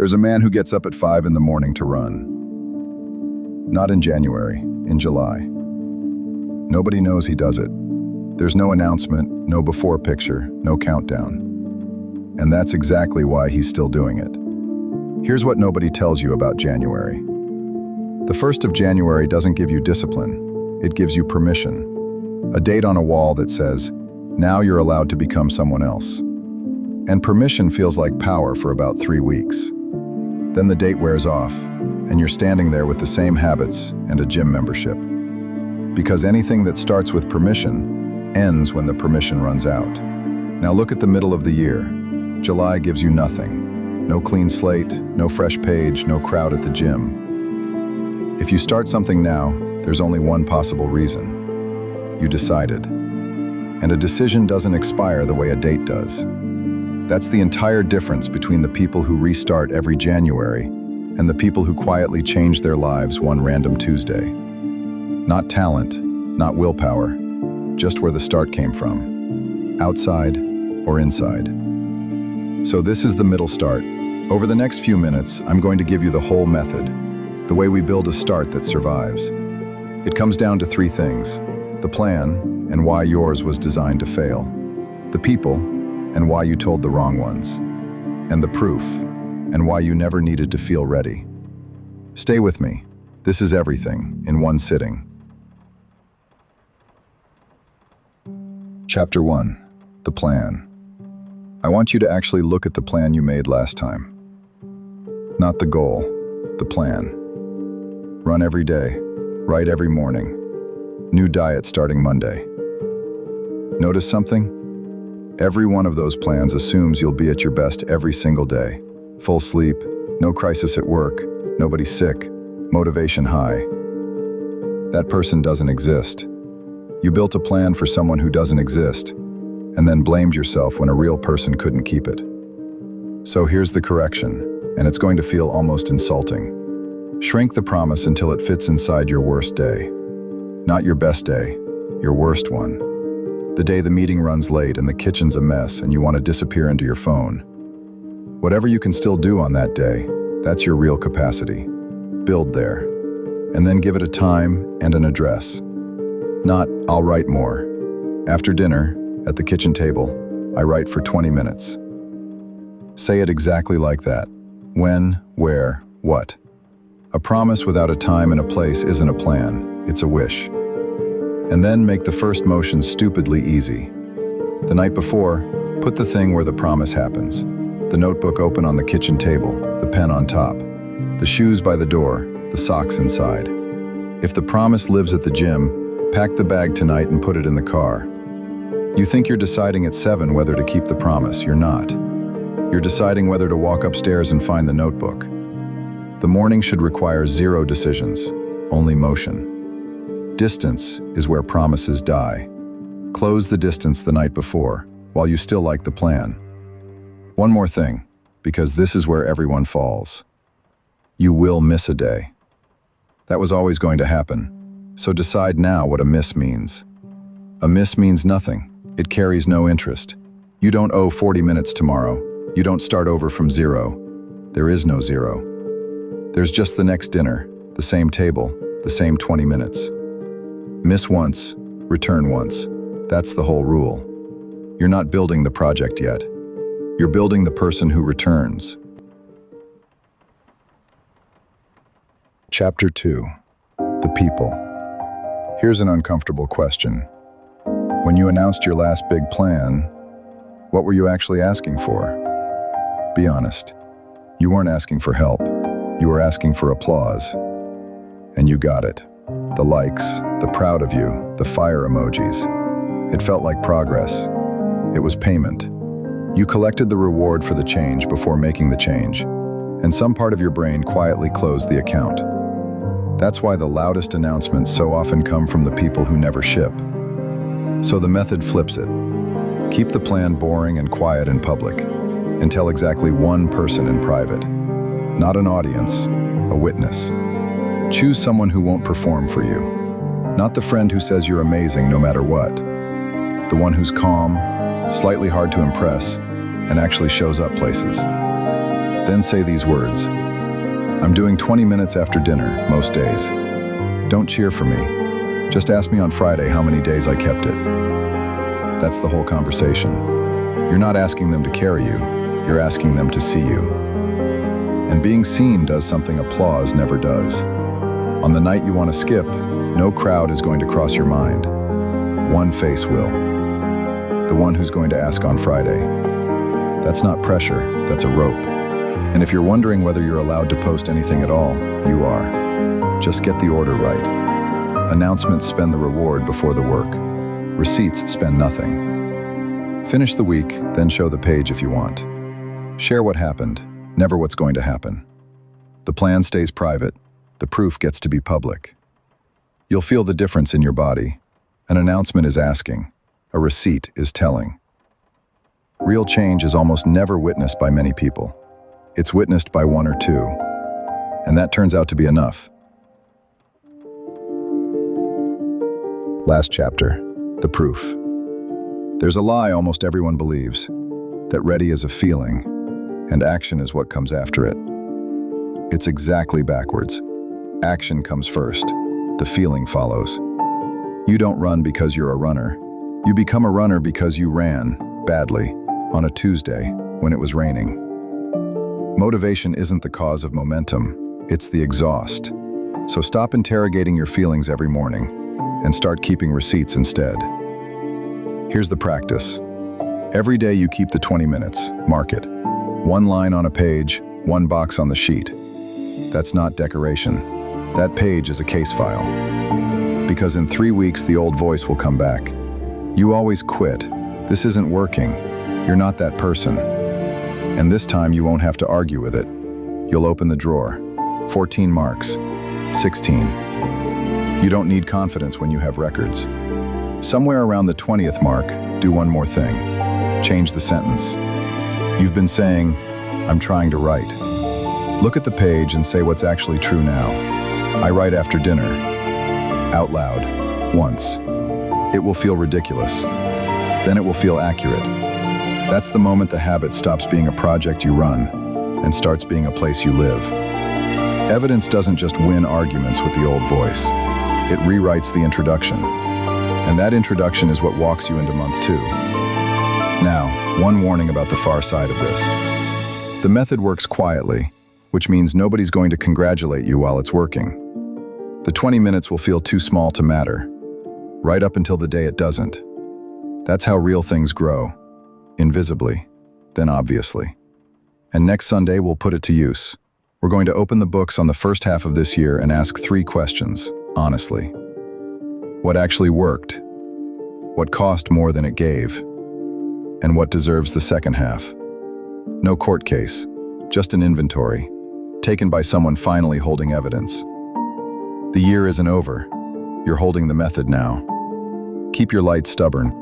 There's a man who gets up at 5 in the morning to run. Not in January, in July. Nobody knows he does it. There's no announcement, no before picture, no countdown. And that's exactly why he's still doing it. Here's what nobody tells you about January. The 1st of January doesn't give you discipline, it gives you permission. A date on a wall that says, now you're allowed to become someone else. And permission feels like power for about 3 weeks. Then the date wears off, and you're standing there with the same habits and a gym membership. Because anything that starts with permission ends when the permission runs out. Now look at the middle of the year. July gives you nothing. No clean slate, no fresh page, no crowd at the gym. If you start something now, there's only one possible reason. You decided. And a decision doesn't expire the way a date does. That's the entire difference between the people who restart every January and the people who quietly change their lives one random Tuesday. Not talent, not willpower, just where the start came from, outside or inside. So this is the middle start. Over the next few minutes, I'm going to give you the whole method, the way we build a start that survives. It comes down to 3 things: the plan and why yours was designed to fail, the people and why you told the wrong ones, and the proof and why you never needed to feel ready. Stay with me. This is everything in one sitting. Chapter 1, the plan. I want you to actually look at the plan you made last time. Not the goal, the plan. Run every day, write every morning. New diet starting Monday. Notice something? Every one of those plans assumes you'll be at your best every single day. Full sleep, no crisis at work, nobody sick, motivation high. That person doesn't exist. You built a plan for someone who doesn't exist, and then blamed yourself when a real person couldn't keep it. So here's the correction, and it's going to feel almost insulting. Shrink the promise until it fits inside your worst day. Not your best day, your worst one. The day the meeting runs late and the kitchen's a mess and you want to disappear into your phone. Whatever you can still do on that day, that's your real capacity. Build there. And then give it a time and an address. Not, I'll write more. After dinner, at the kitchen table, I write for 20 minutes. Say it exactly like that. When, where, what. A promise without a time and a place isn't a plan, it's a wish. And then make the first motion stupidly easy. The night before, put the thing where the promise happens. The notebook open on the kitchen table, the pen on top. The shoes by the door, the socks inside. If the promise lives at the gym, pack the bag tonight and put it in the car. You think you're deciding at 7 whether to keep the promise, you're not. You're deciding whether to walk upstairs and find the notebook. The morning should require 0 decisions, only motion. Distance is where promises die. Close the distance the night before, while you still like the plan. One more thing, because this is where everyone falls. You will miss a day. That was always going to happen, so decide now what a miss means. A miss means nothing. It carries no interest. You don't owe 40 minutes tomorrow. You don't start over from 0. There is no 0. There's just the next dinner, the same table, the same 20 minutes. Miss once, return once. That's the whole rule. You're not building the project yet. You're building the person who returns. Chapter 2, the people. Here's an uncomfortable question. When you announced your last big plan, what were you actually asking for? Be honest. You weren't asking for help. You were asking for applause. And you got it. The likes, the proud of you, the fire emojis. It felt like progress. It was payment. You collected the reward for the change before making the change, and some part of your brain quietly closed the account. That's why the loudest announcements so often come from the people who never ship. So the method flips it. Keep the plan boring and quiet in public, and tell exactly one person in private. Not an audience, a witness. Choose someone who won't perform for you. Not the friend who says you're amazing no matter what. The one who's calm, slightly hard to impress, and actually shows up places. Then say these words. I'm doing 20 minutes after dinner, most days. Don't cheer for me. Just ask me on Friday how many days I kept it. That's the whole conversation. You're not asking them to carry you, you're asking them to see you. And being seen does something applause never does. On the night you want to skip, no crowd is going to cross your mind. One face will. The one who's going to ask on Friday. That's not pressure, that's a rope. And if you're wondering whether you're allowed to post anything at all, you are. Just get the order right. Announcements spend the reward before the work. Receipts spend nothing. Finish the week, then show the page if you want. Share what happened, never what's going to happen. The plan stays private, the proof gets to be public. You'll feel the difference in your body. An announcement is asking, a receipt is telling. Real change is almost never witnessed by many people. It's witnessed by one or two, and that turns out to be enough. Last chapter, the proof. There's a lie almost everyone believes, that ready is a feeling, and action is what comes after it. It's exactly backwards. Action comes first, the feeling follows. You don't run because you're a runner. You become a runner because you ran, badly, on a Tuesday, when it was raining. Motivation isn't the cause of momentum, it's the exhaust. So stop interrogating your feelings every morning and start keeping receipts instead. Here's the practice. Every day you keep the 20 minutes, mark it. One line on a page, one box on the sheet. That's not decoration. That page is a case file. Because in 3 weeks the old voice will come back. You always quit. This isn't working. You're not that person. And this time you won't have to argue with it. You'll open the drawer. 14 marks. 16. You don't need confidence when you have records. Somewhere around the 20th mark, do one more thing. Change the sentence. You've been saying, I'm trying to write. Look at the page and say what's actually true now. I write after dinner. Out loud. Once. It will feel ridiculous. Then it will feel accurate. That's the moment the habit stops being a project you run and starts being a place you live. Evidence doesn't just win arguments with the old voice. It rewrites the introduction. And that introduction is what walks you into month 2. Now, one warning about the far side of this. The method works quietly, which means nobody's going to congratulate you while it's working. The 20 minutes will feel too small to matter, right up until the day it doesn't. That's how real things grow. Invisibly, then obviously. And next Sunday, we'll put it to use. We're going to open the books on the first half of this year and ask 3 questions, honestly. What actually worked? What cost more than it gave? And what deserves the second half? No court case, just an inventory, taken by someone finally holding evidence. The year isn't over. You're holding the method now. Keep your light stubborn.